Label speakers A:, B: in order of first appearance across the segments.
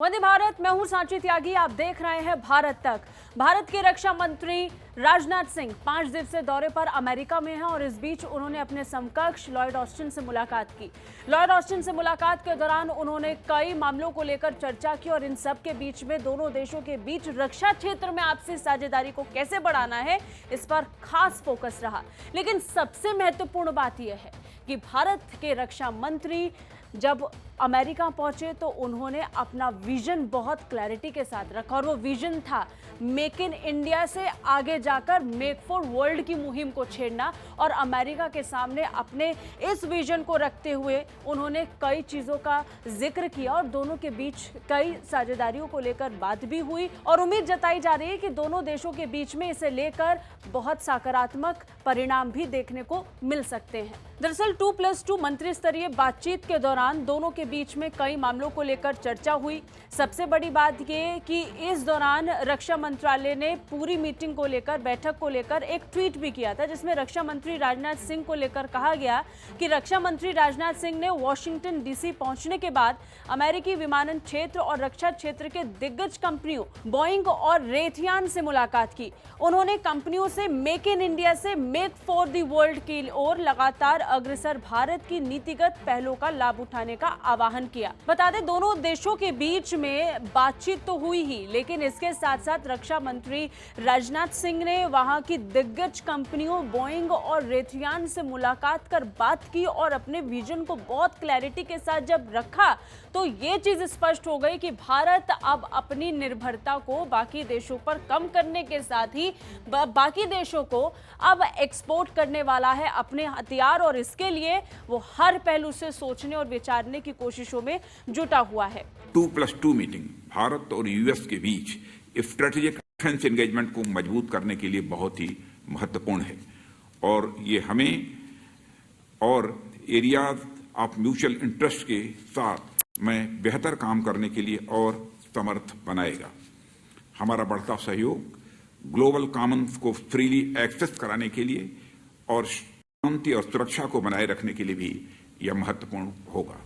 A: वंदे भारत। मैं हूं सांची त्यागी, आप देख रहे हैं भारत तक। भारत के रक्षा मंत्री राजनाथ सिंह 5 दिवसीय दौरे पर अमेरिका में हैं और इस बीच उन्होंने अपने समकक्ष लॉयड ऑस्टिन से मुलाकात की। लॉयड ऑस्टिन से मुलाकात के दौरान उन्होंने कई मामलों को लेकर चर्चा की और इन सब के बीच में दोनों देशों के बीच रक्षा क्षेत्र में आपसी साझेदारी को कैसे बढ़ाना है, इस पर खास फोकस रहा। लेकिन सबसे महत्वपूर्ण बात यह है कि भारत के रक्षा मंत्री जब अमेरिका पहुंचे तो उन्होंने अपना विजन बहुत क्लैरिटी के साथ रखा और वो विजन था मेक इन इंडिया से आगे जाकर मेक फॉर वर्ल्ड की मुहिम को छेड़ना। और अमेरिका के सामने अपने इस विजन को रखते हुए उन्होंने कई चीज़ों का जिक्र किया और दोनों के बीच कई साझेदारियों को लेकर बात भी हुई और उम्मीद जताई जा रही है कि दोनों देशों के बीच में इसे लेकर बहुत सकारात्मक परिणाम भी देखने को मिल सकते हैं। दरअसल 2+2 मंत्री स्तरीय बातचीत के दौरान दोनों के बीच में कई मामलों को लेकर चर्चा हुई। सबसे बड़ी बात यह कि इस दौरान रक्षा मंत्रालय ने पूरी मीटिंग को लेकर, बैठक को लेकर एक ट्वीट भी किया था, जिसमें रक्षा मंत्री राजनाथ सिंह को लेकर कहा गया कि रक्षा मंत्री राजनाथ सिंह ने वॉशिंगटन डीसी पहुंचने के बाद अमेरिकी विमानन क्षेत्र और रक्षा क्षेत्र के दिग्गज कंपनियों बोइंग और रेथियान से मुलाकात की। उन्होंने कंपनियों से मेक इन इंडिया से मेक फॉर द वर्ल्ड की ओर लगातार अग्रसर भारत की नीतिगत पहलों का लाभ उठाने का आह्वान किया। बता दें, दोनों देशों के बीच में बातचीत तो हुई ही, लेकिन इसके साथ साथ रक्षा मंत्री राजनाथ सिंह ने वहां की दिग्गज कंपनियों बोइंग और रेथियान से मुलाकात कर बात की और अपने विजन को बहुत क्लैरिटी के साथ जब रखा तो ये चीज स्पष्ट हो गई कि भारत अब अपनी निर्भरता को बाकी देशों पर कम करने के साथ ही बाकी देशों को अब एक्सपोर्ट करने वाला है अपने हथियार, और इसके लिए वो हर पहलू से सोचने और विचारने की कोशिशों में जुटा हुआ है।
B: 2+2 मीटिंग भारत और यूएस के बीच स्ट्रेटेजिक डिफेंस एंगेजमेंट को मजबूत करने के लिए बहुत ही महत्वपूर्ण है और ये हमें और एरियाज ऑफ म्यूचुअल इंटरेस्ट के साथ में बेहतर काम करने के लिए और समर्थ बनाएगा। हमारा बढ़ता सहयोग ग्लोबल कॉमन्स को फ्रीली एक्सेस कराने के लिए और शांति और सुरक्षा को बनाए रखने के लिए भी यह महत्वपूर्ण होगा।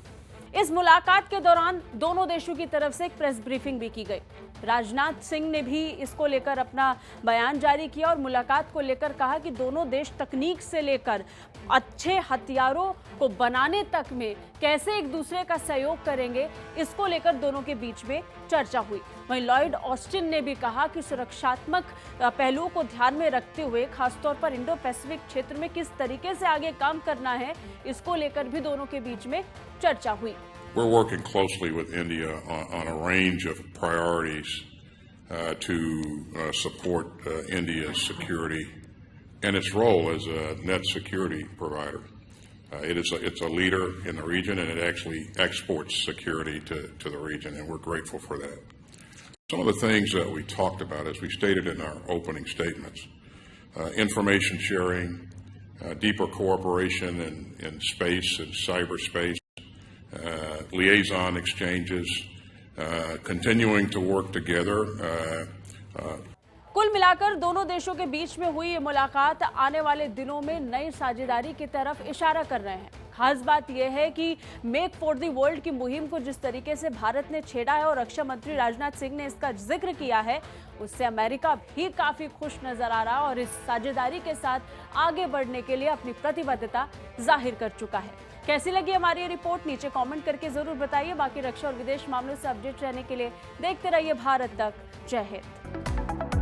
A: इस मुलाकात के दौरान दोनों देशों की तरफ से एक प्रेस ब्रीफिंग भी की गई। राजनाथ सिंह ने भी इसको लेकर अपना बयान जारी किया और मुलाकात को लेकर कहा कि दोनों देश तकनीक से लेकर अच्छे हथियारों को बनाने तक में कैसे एक दूसरे का सहयोग करेंगे, इसको लेकर दोनों के बीच में चर्चा हुई। वहीं लॉयड ऑस्टिन ने भी कहा कि सुरक्षात्मक पहलुओं को ध्यान में रखते हुए खासतौर पर इंडो पैसिफिक क्षेत्र में किस तरीके से आगे काम करना है, इसको लेकर भी दोनों के बीच में चर्चा हुई।
C: We're working closely with India on a range of priorities to support India's security and its role as a net security provider. It's a leader in the region, and it actually exports security to the region, and we're grateful for that. Some of the things that we talked about, as we stated in our opening statements, information sharing, deeper cooperation in space and cyberspace, liaison exchanges, continuing to work together.
A: कुल मिलाकर दोनों देशों के बीच में हुई ये मुलाकात आने वाले दिनों में नई साझेदारी की तरफ इशारा कर रहे हैं। खास बात यह है कि मेक फॉर द वर्ल्ड की मुहिम को जिस तरीके से भारत ने छेड़ा है और रक्षा मंत्री राजनाथ सिंह ने इसका जिक्र किया है, उससे अमेरिका भी काफी खुश नजर आ रहा है और इस साझेदारी के साथ आगे बढ़ने के लिए अपनी प्रतिबद्धता जाहिर कर चुका है। कैसी लगी हमारी ये रिपोर्ट, नीचे कमेंट करके जरूर बताइए। बाकी रक्षा और विदेश मामलों से अपडेट रहने के लिए देखते रहिए भारत तक। जय हिंद।